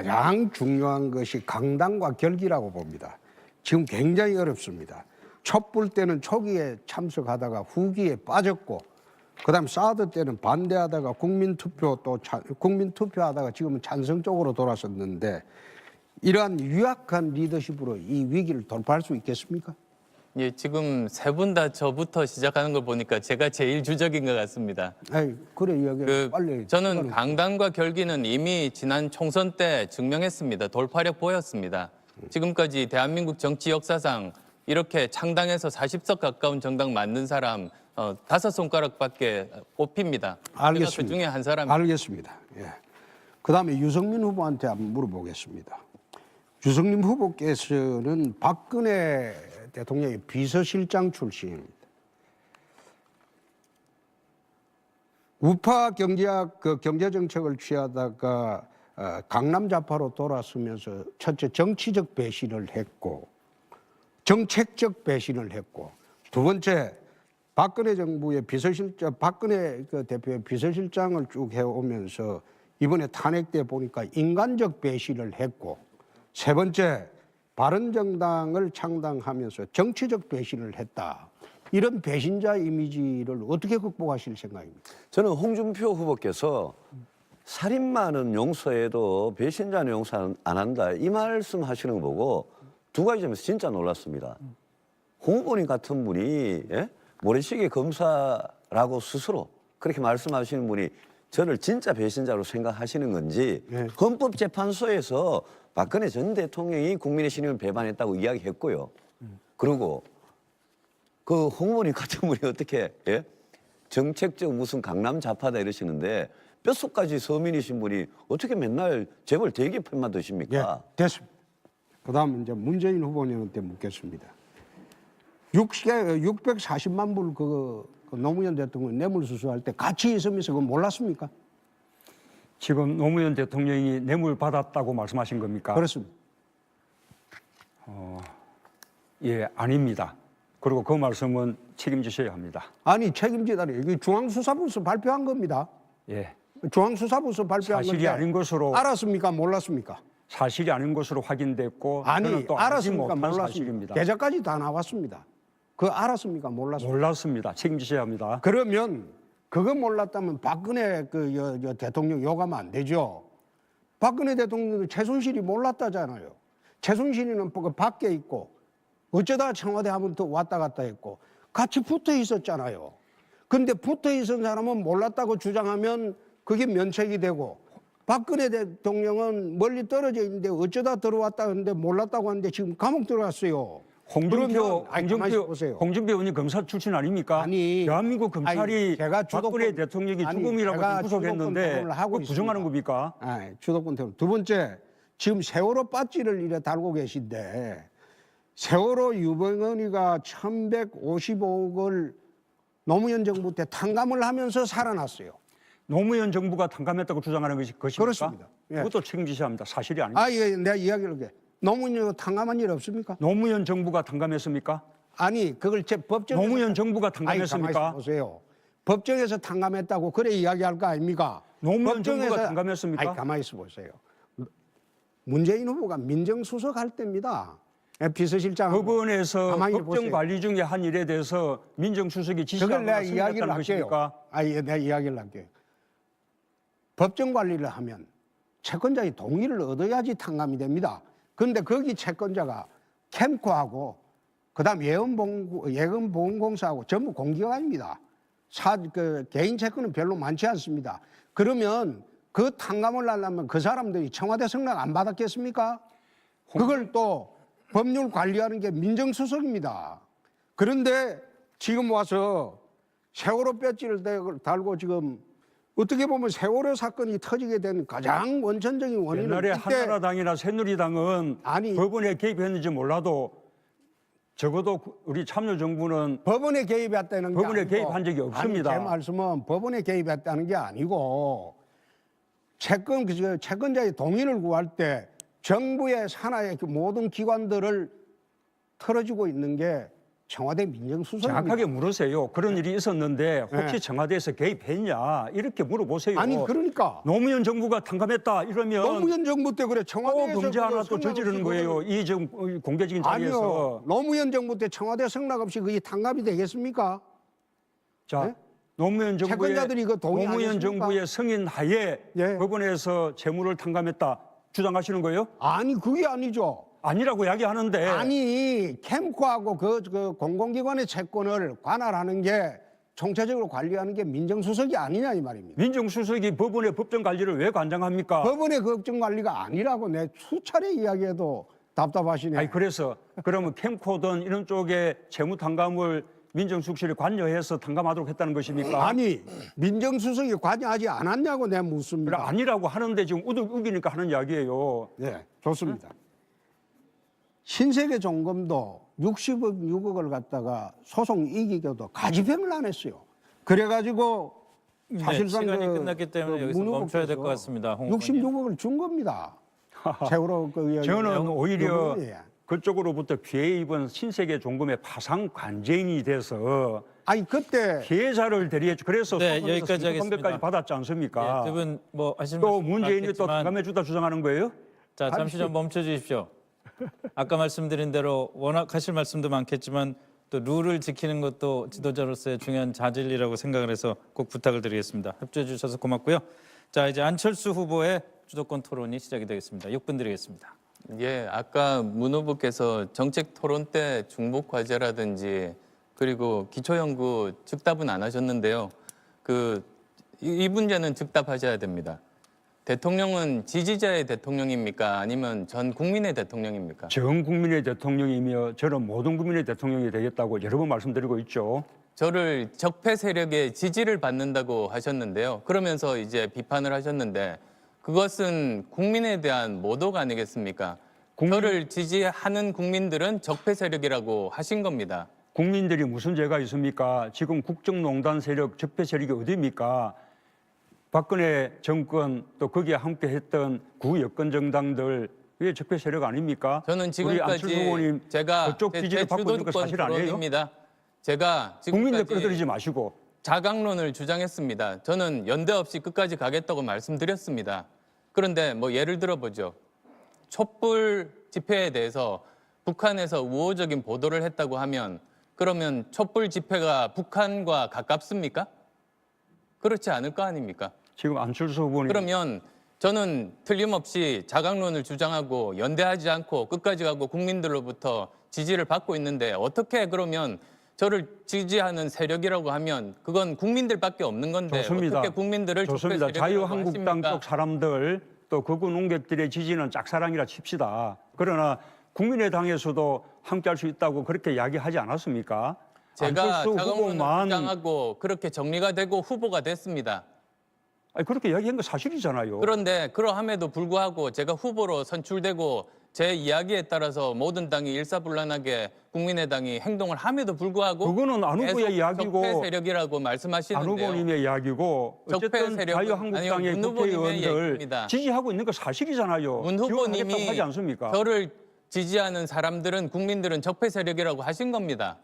가장 중요한 것이 강당과 결기라고 봅니다. 지금 굉장히 어렵습니다. 촛불 때는 초기에 참석하다가 후기에 빠졌고, 그다음 사드 때는 반대하다가 국민투표하다가 지금은 찬성 쪽으로 돌아섰는데, 이러한 유약한 리더십으로 이 위기를 돌파할 수 있겠습니까? 예, 지금 세 분 다 저부터 시작하는 걸 보니까 제가 제일 주적인 것 같습니다. 아이, 그래 이야기 빨리. 저는 강당과 결기는 이미 지난 총선 때 증명했습니다. 돌파력 보였습니다. 지금까지 대한민국 정치 역사상 이렇게 창당해서 40석 가까운 정당 만든 사람 5손가락밖에 꼽힙니다. 알겠습니다. 제가 그 중에 한 사람입니다. 알겠습니다. 예. 그다음에 유승민 후보한테 한번 물어보겠습니다. 유승민 후보께서는 박근혜 대통령의 비서실장 출신입니다. 우파 경제학 경제정책을 취하다가 강남 좌파로 돌아서면서 첫째 정치적 배신을 했고, 정책적 배신을 했고, 두 번째 박근혜 정부의 비서실장, 박근혜 대표의 비서실장을 쭉 해오면서 이번에 탄핵 때 보니까 인간적 배신을 했고, 세 번째 바른정당을 창당하면서 정치적 배신을 했다. 이런 배신자 이미지를 어떻게 극복하실 생각입니까? 저는 홍준표 후보께서 살인마는 용서해도 배신자는 용서 안 한다, 이 말씀 하시는 거 보고 두 가지 점에서 진짜 놀랐습니다. 홍 후보님 같은 분이 모래시계 검사라고 스스로 그렇게 말씀하시는 분이 저를 진짜 배신자로 생각하시는 건지, 헌법재판소에서 박근혜 전 대통령이 국민의 신임을 배반했다고 이야기했고요. 그리고 그 홍 후보님 같은 분이 어떻게 정책적 무슨 강남 좌파다 이러시는데 뼛속까지 서민이신 분이 어떻게 맨날 재벌 대기 편만 드십니까? 예, 됐습니다. 그다음 이제 문재인 후보님한테 묻겠습니다. 640만 불 그 노무현 대통령 뇌물수수할 때 같이 있으면서 그거 몰랐습니까? 지금 노무현 대통령이 뇌물 받았다고 말씀하신 겁니까? 그렇습니다. 예, 아닙니다. 그리고 그 말씀은 책임지셔야 합니다. 아니 책임지다니, 이게 중앙수사부에서 발표한 겁니다. 예, 중앙수사부에서 발표한 사실이 건데 아닌 것으로 알았습니까? 몰랐습니까? 사실이 아닌 것으로 확인됐고, 아니 저는 또 알지 알았습니까? 못한 몰랐습니까? 사실입니다. 계좌까지 다 나왔습니다. 그거 알았습니까? 몰랐습니까? 몰랐습니다. 책임지셔야 합니다. 그러면 그거 몰랐다면 박근혜 대통령 욕하면 안 되죠. 박근혜 대통령도 최순실이 몰랐다잖아요. 최순실이는 그 밖에 있고 어쩌다 청와대 한번 더 왔다 갔다 했고 같이 붙어 있었잖아요. 근데 붙어 있은 사람은 몰랐다고 주장하면 그게 면책이 되고, 박근혜 대통령은 멀리 떨어져 있는데 어쩌다 들어왔다 하는데 몰랐다고 하는데 지금 감옥 들어갔어요. 홍준표 보세요. 의원이 검사 출신 아닙니까? 아니, 대한민국 검찰이 제가 박근혜 대통령이 죽음이라고 구속했는데 그거 부정하는 겁니까? 주도권 때문에. 두 번째, 지금 세월호 배지를 이래 달고 계신데 세월호 유병언이가 1,155억을 노무현 정부 때 탕감을 하면서 살아났어요. 노무현 정부가 탕감했다고 주장하는 것입니까? 그렇습니다. 예. 그것도 책임지셔야 합니다. 사실이 아닙니다. 예, 내가 이야기를 할게. 노무현 탕감한 일 없습니까? 노무현 정부가 탕감했습니까? 아니, 그걸 제 법정에서 노무현 정부가 가만히 탕감했습니까? 보세요. 법정에서 탕감했다고 그래 이야기할 거 아닙니까? 노무현 정부가 탕감했습니까? 가만히 있어 보세요. 문재인 후보가 민정수석 할 때입니다. 비서실장. 법원에서 가만히 법정 보세요. 관리 중에 한 일에 대해서 민정수석이 그걸 지시한 내가 것을 이야기를 승인했다는 할게요. 것입니까? 내가 이야기를 할게요. 법정 관리를 하면 채권자의 동의를 얻어야지 탕감이 됩니다. 그런데 거기 채권자가 캠코하고 그다음 예금보험공사하고 전부 공기관입니다. 개인 채권은 별로 많지 않습니다. 그러면 그 탕감을 하려면 그 사람들이 청와대 승낙 안 받았겠습니까? 그걸 또 법률 관리하는 게 민정수석입니다. 그런데 지금 와서 세월호 배지를 달고 지금 어떻게 보면 세월호 사건이 터지게 된 가장 원천적인 원인은 옛날에 한나라당이나 새누리당은 아니, 법원에 개입했는지 몰라도 적어도 우리 참여정부는 법원에 개입했다는 게 법원에 아니고, 개입한 적이 없습니다. 아니, 제 말씀은 법원에 개입했다는 게 아니고 채권자의 동의를 구할 때 정부의 산하의 그 모든 기관들을 털어주고 있는 게 청와대 민정수석입니다. 정확하게 물으세요. 그런 일이 있었는데 혹시 청와대에서 개입했냐 이렇게 물어보세요. 아니 그러니까 노무현 정부가 탕감했다 이러면 노무현 정부 때 그래 또 청와대에서 범죄 하나 또 성락 저지르는 없이 거예요. 이 지금 공개적인 자리에서. 아니요. 노무현 정부 때 청와대 성락 없이 그게 탕감이 되겠습니까? 자, 네? 노무현 정부의 채권자들이 이거 동의하겠습니까? 정부의 승인 하에 예. 법원에서 재물을 탕감했다 주장하시는 거예요? 아니 그게 아니죠. 아니라고 이야기하는데 아니 캠코하고 그 공공기관의 채권을 관할하는 게 총체적으로 관리하는 게 민정수석이 아니냐 이 말입니다. 민정수석이 법원의 법정 관리를 왜 관장합니까? 법원의 법정 관리가 아니라고 내 수차례 이야기해도 답답하시네. 아니 그래서 그러면 캠코든 이런 쪽에 채무 탕감을 민정수석실이 관여해서 탕감하도록 했다는 것입니까? 아니 민정수석이 관여하지 않았냐고 내가 그래, 묻습니다. 아니라고 하는데 지금 우기니까 하는 이야기예요. 네, 좋습니다. 신세계 종검도 66억을 갖다가 소송 이기고도 가지병을 안 했어요. 그래가지고 사실상 시간이 끝났기 때문에 여기서 문 멈춰야 될 후보께서 것 같습니다. 홍 의원님. 66억을 준 겁니다. 세월호 저는 오히려 예. 그쪽으로부터 피해 입은 신세계 종금의 파상 관제인이 돼서 아니 그때 피해자를 대리했죠. 그래서 네, 소송에서 여기까지 하겠습니다. 선고까지 받았지 않습니까? 두 분 뭐 하시는 또 말씀 문재인이 또 많겠지만 탕감해 주다 주장하는 거예요? 자 잠시 좀 멈춰 주십시오. 아까 말씀드린 대로 워낙 하실 말씀도 많겠지만 또 룰을 지키는 것도 지도자로서의 중요한 자질이라고 생각을 해서 꼭 부탁을 드리겠습니다. 협조해 주셔서 고맙고요. 자 이제 안철수 후보의 주도권 토론이 시작이 되겠습니다. 6분 드리겠습니다. 예, 아까 문 후보께서 정책 토론 때 중복 과제라든지 그리고 기초연구 즉답은 안 하셨는데요. 이 문제는 즉답하셔야 됩니다. 대통령은 지지자의 대통령입니까? 아니면 전 국민의 대통령입니까? 전 국민의 대통령이며 저는 모든 국민의 대통령이 되겠다고 여러 번 말씀드리고 있죠. 저를 적폐 세력의 지지를 받는다고 하셨는데요. 그러면서 이제 비판을 하셨는데 그것은 국민에 대한 모독 아니겠습니까? 저를 지지하는 국민들은 적폐 세력이라고 하신 겁니다. 국민들이 무슨 죄가 있습니까? 지금 국정농단 세력, 적폐 세력이 어디입니까? 박근혜 정권 또 거기에 함께했던 구여권 정당들 왜 적폐 세력 아닙니까? 저는 우리 안철수 지금까지 후보님 제가 그쪽 제 지지를 받고 있는 거 주도권 사실 아니에요? 토론입니다. 제가 국민들 지금까지 끌어들이지 마시고 자강론을 주장했습니다. 저는 연대 없이 끝까지 가겠다고 말씀드렸습니다. 그런데 뭐 예를 들어보죠. 촛불 집회에 대해서 북한에서 우호적인 보도를 했다고 하면 그러면 촛불 집회가 북한과 가깝습니까? 그렇지 않을 거 아닙니까? 지금 안철수 후보님 그러면 저는 틀림없이 자강론을 주장하고 연대하지 않고 끝까지 가고 국민들로부터 지지를 받고 있는데 어떻게 그러면 저를 지지하는 세력이라고 하면 그건 국민들밖에 없는 건데 좋습니다. 어떻게 국민들을 적폐 좋습니다. 세력이라고 자유한국당 하십니까? 쪽 사람들 또 극우 농객들의 지지는 짝사랑이라 칩시다. 그러나 국민의당에서도 함께할 수 있다고 그렇게 이야기하지 않았습니까? 제가 안철수 자강론을 후보만 주장하고 그렇게 정리가 되고 후보가 됐습니다. 아니, 그렇게 이야기한 거 사실이잖아요. 그런데 그러함에도 불구하고 제가 후보로 선출되고 제 이야기에 따라서 모든 당이 일사불란하게 국민의당이 행동을 함에도 불구하고 그거는 안 후보의 계속 이야기고 적폐 세력이라고 안 말씀하시는데요. 후보님의 이야기고 적폐 어쨌든 세력은 자유한국당의 아니요, 문 후보님의 국회의원들 얘기입니다. 지지하고 있는 거 사실이잖아요. 문 지원하겠다고 후보님이 하지 않습니까? 저를 지지하는 사람들은 국민들은 적폐 세력이라고 하신 겁니다.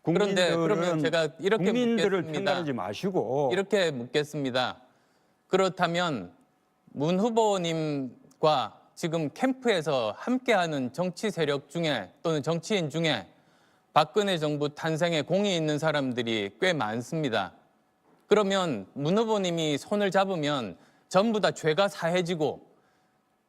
그런데 그러면 제가 이렇게 국민들을 묻겠습니다. 편가르지 마시고 이렇게 묻겠습니다. 그렇다면 문 후보님과 지금 캠프에서 함께하는 정치 세력 중에 또는 정치인 중에 박근혜 정부 탄생에 공이 있는 사람들이 꽤 많습니다. 그러면 문 후보님이 손을 잡으면 전부 다 죄가 사해지고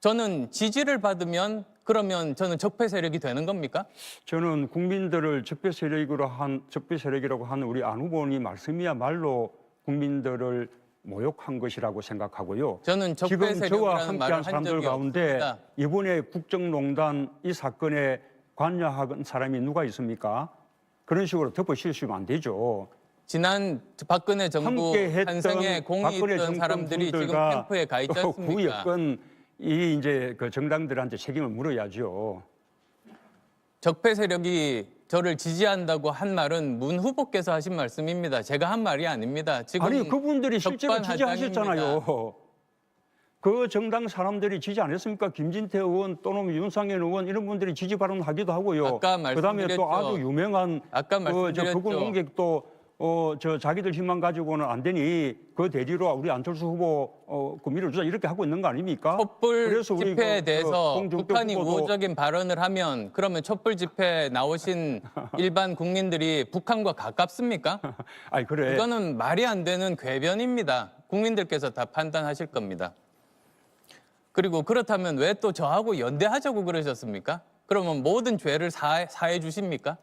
저는 지지를 받으면 그러면 저는 적폐 세력이 되는 겁니까? 저는 국민들을 적폐 세력이라고 하는 우리 안 후보님 말씀이야말로 국민들을 모욕한 것이라고 생각하고요. 저는 적폐 지금 저와 세력이라는 말을 함께한 한 사람들 적이 가운데 없습니다. 이번에 국정농단 이 사건에 관여한 사람이 누가 있습니까? 그런 식으로 덮어씌우시면 안 되죠. 지난 박근혜 정부 함께했던 탄생에 공이 박근혜 있던 정권 사람들이 지금 분들과 캠프에 가 있지 또 않습니까? 구여권 이 이제 그 정당들한테 책임을 물어야죠. 적폐 세력이 저를 지지한다고 한 말은 문 후보께서 하신 말씀입니다. 제가 한 말이 아닙니다. 지금 아니 그분들이 실제로 적반하장입니다. 지지하셨잖아요. 그 정당 사람들이 지지 안 했습니까? 김진태 의원 또는 윤상현 의원 이런 분들이 지지 발언하기도 하고요. 아까 그다음에 또 말씀드렸죠. 아주 유명한 아까 말씀드렸죠. 그분 공격도 저 자기들 힘만 가지고는 안 되니 그 대리로 우리 안철수 후보 그 밀어주자 이렇게 하고 있는 거 아닙니까? 촛불 그래서 우리 집회에 대해서 홍준표 북한이 후보도 우호적인 발언을 하면 그러면 촛불 집회에 나오신 일반 국민들이 북한과 가깝습니까? 아니 그래. 이거는 말이 안 되는 궤변입니다. 국민들께서 다 판단하실 겁니다. 그리고 그렇다면 왜 또 저하고 연대하자고 그러셨습니까? 그러면 모든 죄를 사해 주십니까?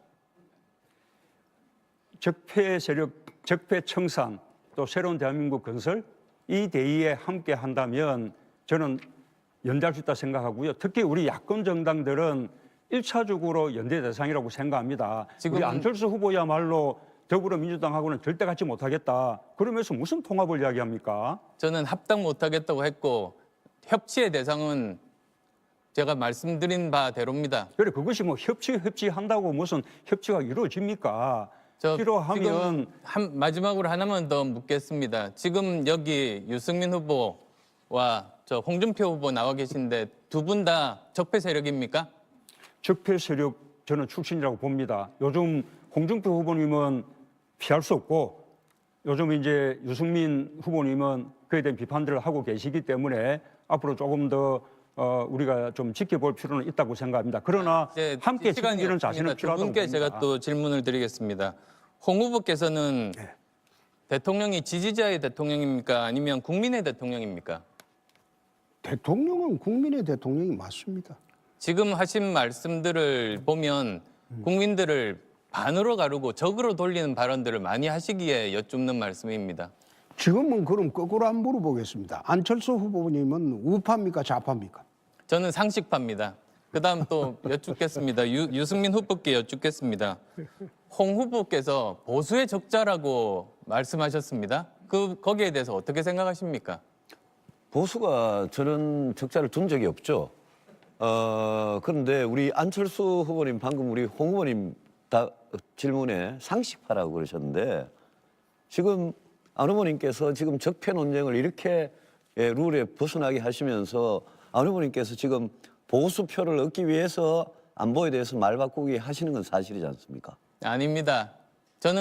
적폐 세력, 적폐 청산, 또 새로운 대한민국 건설 이 대의에 함께 한다면 저는 연대할 수 있다 생각하고요. 특히 우리 야권 정당들은 1차적으로 연대 대상이라고 생각합니다. 지금- 우리 안철수 후보야말로 더불어민주당하고는 절대 같이 못하겠다. 그러면서 무슨 통합을 이야기합니까? 저는 합당 못하겠다고 했고 협치의 대상은 제가 말씀드린 바대로입니다. 그래 그것이 뭐 협치한다고 무슨 협치가 이루어집니까? 필요하면 지금 마지막으로 하나만 더 묻겠습니다. 지금 여기 유승민 후보와 저 홍준표 후보 나와 계신데 두 분 다 적폐 세력입니까? 적폐 세력 저는 출신이라고 봅니다. 요즘 홍준표 후보님은 피할 수 없고 요즘 이제 유승민 후보님은 그에 대한 비판들을 하고 계시기 때문에 앞으로 조금 더 우리가 좀 지켜볼 필요는 있다고 생각합니다. 그러나 이제 함께 시간이 지키는 없습니다. 자신은 두 필요하다고 분께 봅니다. 제가 또 질문을 드리겠습니다. 홍 후보께서는 대통령이 지지자의 대통령입니까? 아니면 국민의 대통령입니까? 대통령은 국민의 대통령이 맞습니다. 지금 하신 말씀들을 보면 국민들을 반으로 가르고 적으로 돌리는 발언들을 많이 하시기에 여쭙는 말씀입니다. 지금은 그럼 거꾸로 한번 물어보겠습니다. 안철수 후보님은 우파입니까 좌파입니까? 저는 상식파입니다. 그다음 또 여쭙겠습니다. 유승민 후보께 여쭙겠습니다. 홍 후보께서 보수의 적자라고 말씀하셨습니다. 거기에 대해서 어떻게 생각하십니까? 보수가 저는 적자를 둔 적이 없죠. 그런데 우리 안철수 후보님 방금 우리 홍 후보님 질문에 상식파라고 그러셨는데 지금 안 후보님께서 지금 적폐 논쟁을 이렇게 룰에 벗어나게 하시면서 안 후보님께서 지금 보수표를 얻기 위해서 안보에 대해서 말 바꾸기 하시는 건 사실이지 않습니까? 아닙니다. 저는